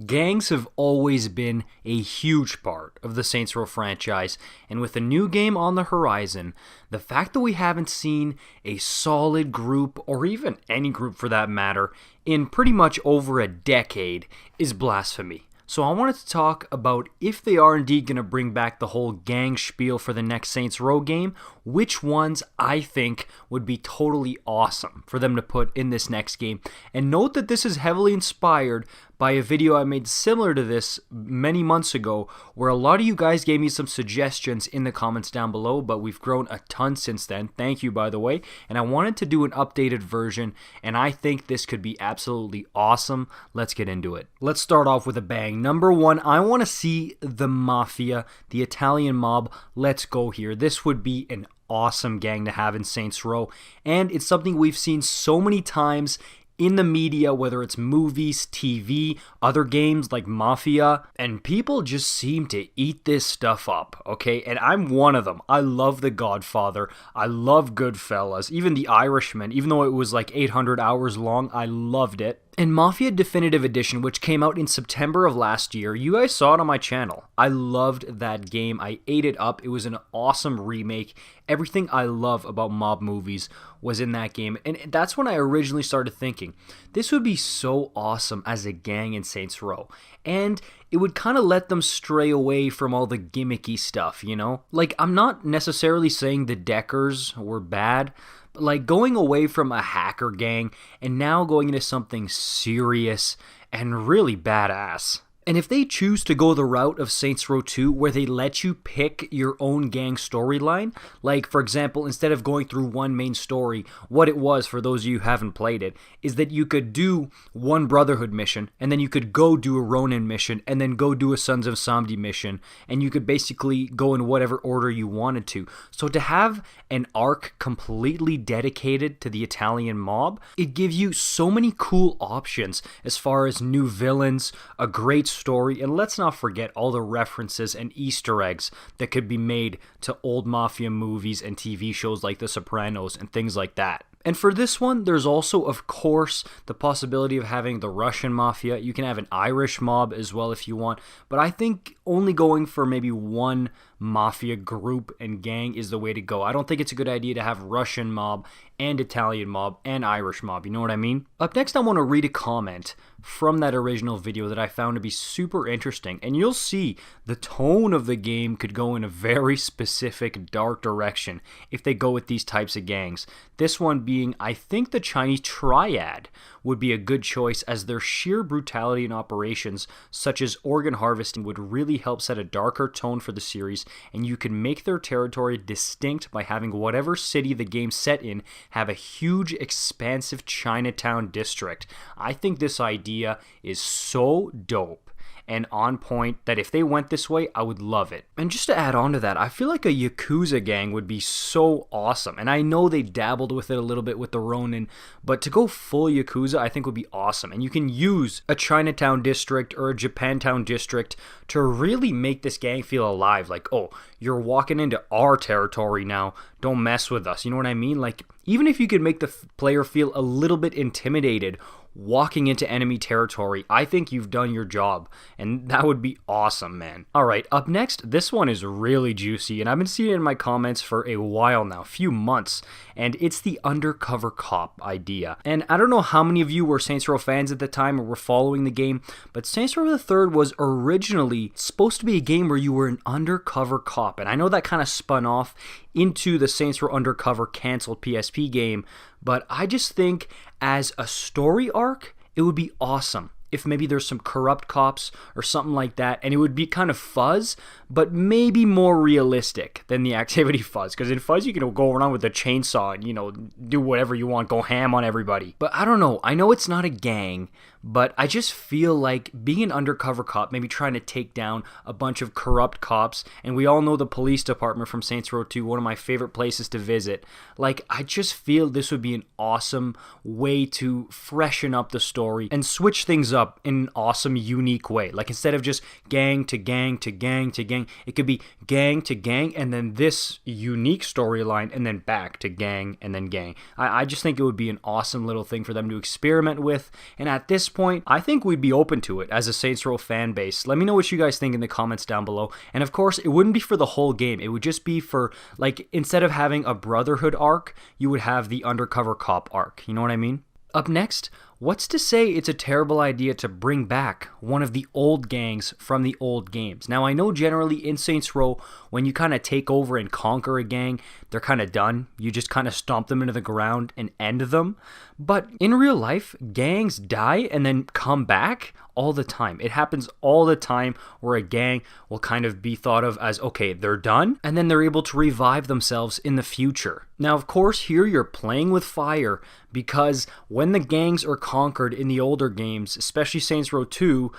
Gangs have always been a huge part of the Saints Row franchise, and with a new game on the horizon, the fact that we haven't seen a solid group, or even any group for that matter, in pretty much over a decade is blasphemy. So I wanted to talk about if they are indeed going to bring back the whole gang spiel for the next Saints Row game, which ones I think would be totally awesome for them to put in this next game. And note that this is heavily inspired by a video I made similar to this many months ago, where a lot of you guys gave me some suggestions in the comments down below, but we've grown a ton since then. Thank you, by the way. And I wanted to do an updated version, and I think this could be absolutely awesome. Let's get into it. Let's start off with a bang. Number one, I want to see the Mafia, the Italian mob. Let's go here. This would be an awesome gang to have in Saints Row, and it's something we've seen so many times in the media, whether it's movies, TV, other games like Mafia, and people just seem to eat this stuff up, okay? And I'm one of them. I love The Godfather. I love Goodfellas. Even The Irishman, even though it was like 800 hours long, I loved it. And Mafia Definitive Edition, which came out in September of last year, you guys saw it on my channel. I loved that game. I ate it up. It was an awesome remake. Everything I love about mob movies was in that game. And that's when I originally started thinking, this would be so awesome as a gang in Saints Row. And it would kind of let them stray away from all the gimmicky stuff, you know? Like, I'm not necessarily saying the Deckers were bad, like going away from a hacker gang and now going into something serious and really badass. And if they choose to go the route of Saints Row 2 where they let you pick your own gang storyline, like for example, instead of going through one main story, what it was, for those of you who haven't played it, is that you could do one Brotherhood mission, and then you could go do a Ronin mission, and then go do a Sons of Samdi mission, and you could basically go in whatever order you wanted to. So to have an arc completely dedicated to the Italian mob, it gives you so many cool options as far as new villains, a great story, and let's not forget all the references and Easter eggs that could be made to old Mafia movies and TV shows like The Sopranos and things like that. And for this one, there's also, of course, the possibility of having the Russian Mafia. You can have an Irish mob as well if you want, but I think only going for maybe one Mafia group and gang is the way to go. I don't think it's a good idea to have Russian mob and Italian mob and Irish mob, you know what I mean? Up next, I want to read a comment from that original video that I found to be super interesting, and you'll see the tone of the game could go in a very specific dark direction if they go with these types of gangs. This one being, I think the Chinese Triad would be a good choice, as their sheer brutality in operations such as organ harvesting would really help set a darker tone for the series, and you can make their territory distinct by having whatever city the game's set in have a huge expansive Chinatown district. I think this idea is so dope and on point that if they went this way, I would love it. And just to add on to that, I feel like a Yakuza gang would be so awesome. And I know they dabbled with it a little bit with the Ronin, but to go full Yakuza, I think would be awesome. And you can use a Chinatown district or a Japantown district to really make this gang feel alive. Like, oh, you're walking into our territory now. Don't mess with us. You know what I mean? Like, even if you could make the player feel a little bit intimidated walking into enemy territory, I think you've done your job, and that would be awesome, man. Alright, up next, this one is really juicy, and I've been seeing it in my comments for a while now, a few months, and it's the Undercover Cop idea. And I don't know how many of you were Saints Row fans at the time or were following the game, but Saints Row the Third was originally supposed to be a game where you were an undercover cop, and I know that kind of spun off into the Saints Row Undercover canceled PSP game, but I just think as a story arc, it would be awesome if maybe there's some corrupt cops or something like that, and it would be kind of Fuzz, but maybe more realistic than the Activity Fuzz, because in Fuzz you can go around with a chainsaw and, you know, do whatever you want, go ham on everybody. But I don't know, I know it's not a gang, but I just feel like being an undercover cop, maybe trying to take down a bunch of corrupt cops, and we all know the police department from Saints Row 2, one of my favorite places to visit. Like, I just feel this would be an awesome way to freshen up the story and switch things up in an awesome, unique way. Like, instead of just gang to gang to gang to gang, it could be gang to gang, and then this unique storyline, and then back to gang, and then gang. I just think it would be an awesome little thing for them to experiment with, and at this point, I think we'd be open to it as a Saints Row fan base. Let me know what you guys think in the comments down below. And of course, it wouldn't be for the whole game. It would just be for, like, instead of having a Brotherhood arc, you would have the Undercover Cop arc. You know what I mean? Up next, what's to say it's a terrible idea to bring back one of the old gangs from the old games? Now, I know generally in Saints Row, when you kind of take over and conquer a gang, they're kind of done. You just kind of stomp them into the ground and end them. But in real life, gangs die and then come back all the time. It happens all the time where a gang will kind of be thought of as, okay, they're done, and then they're able to revive themselves in the future. Now, of course, here you're playing with fire because when the gangs are conquered in the older games, especially Saints Row 2,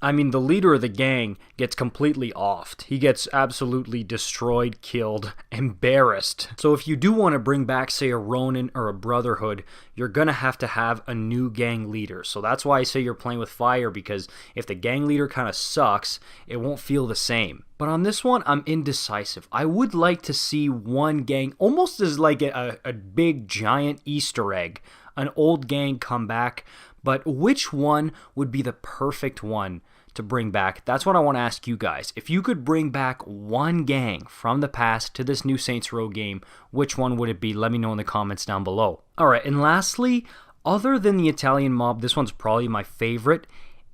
I mean, the leader of the gang gets completely offed. He gets absolutely destroyed, killed, embarrassed. So if you do want to bring back, say, a Ronin or a Brotherhood, you're going to have a new gang leader. So that's why I say you're playing with fire, because if the gang leader kind of sucks, it won't feel the same. But on this one, I'm indecisive. I would like to see one gang, almost as like a big, giant Easter egg, an old gang come back. But which one would be the perfect one to bring back? That's what I want to ask you guys. If you could bring back one gang from the past to this new Saints Row game, which one would it be? Let me know in the comments down below. Alright, and lastly, other than the Italian mob, this one's probably my favorite.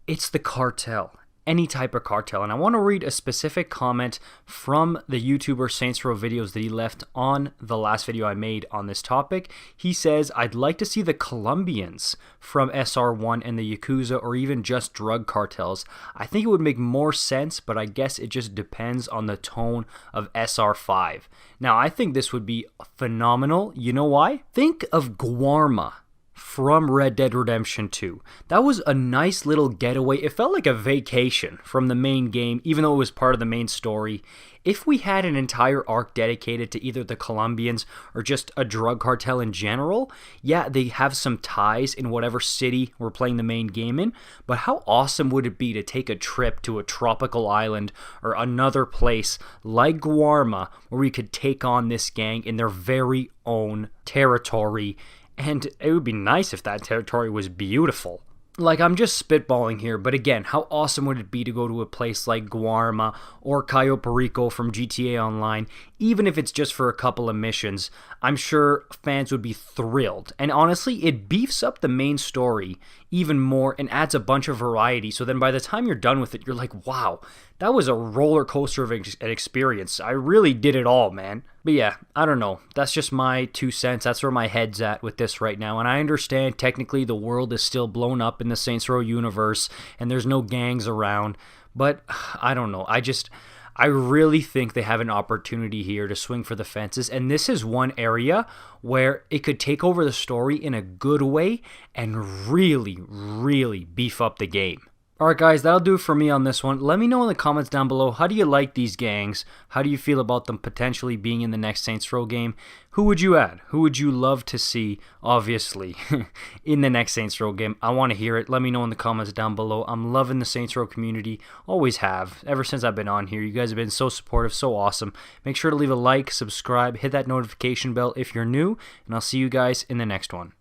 It's the cartel. Any type of cartel. And I want to read a specific comment from the YouTuber Saints Row videos that he left on the last video I made on this topic. He says, I'd like to see the Colombians from SR1 and the Yakuza, or even just drug cartels. I think it would make more sense, but I guess it just depends on the tone of SR5. Now, I think this would be phenomenal. You know why? Think of Guarma from Red Dead Redemption 2. That was a nice little getaway. It felt like a vacation from the main game, even though it was part of the main story. If we had an entire arc dedicated to either the Colombians or just a drug cartel in general, yeah, they have some ties in whatever city we're playing the main game in, but how awesome would it be to take a trip to a tropical island or another place like Guarma where we could take on this gang in their very own territory? And it would be nice if that territory was beautiful. Like, I'm just spitballing here, but again, how awesome would it be to go to a place like Guarma or Cayo Perico from GTA Online, even if it's just for a couple of missions? I'm sure fans would be thrilled. And honestly, it beefs up the main story even more and adds a bunch of variety, so then by the time you're done with it, you're like, wow, that was a roller coaster of an experience. I really did it all, man. But yeah, I don't know. That's just my 2 cents. That's where my head's at with this right now. And I understand technically the world is still blown up in the Saints Row universe and there's no gangs around. But I don't know. I really think they have an opportunity here to swing for the fences. And this is one area where it could take over the story in a good way and really, really beef up the game. Alright guys, that'll do it for me on this one. Let me know in the comments down below, how do you like these gangs? How do you feel about them potentially being in the next Saints Row game? Who would you add? Who would you love to see, obviously, in the next Saints Row game? I want to hear it. Let me know in the comments down below. I'm loving the Saints Row community. Always have. Ever since I've been on here. You guys have been so supportive, so awesome. Make sure to leave a like, subscribe, hit that notification bell if you're new, and I'll see you guys in the next one.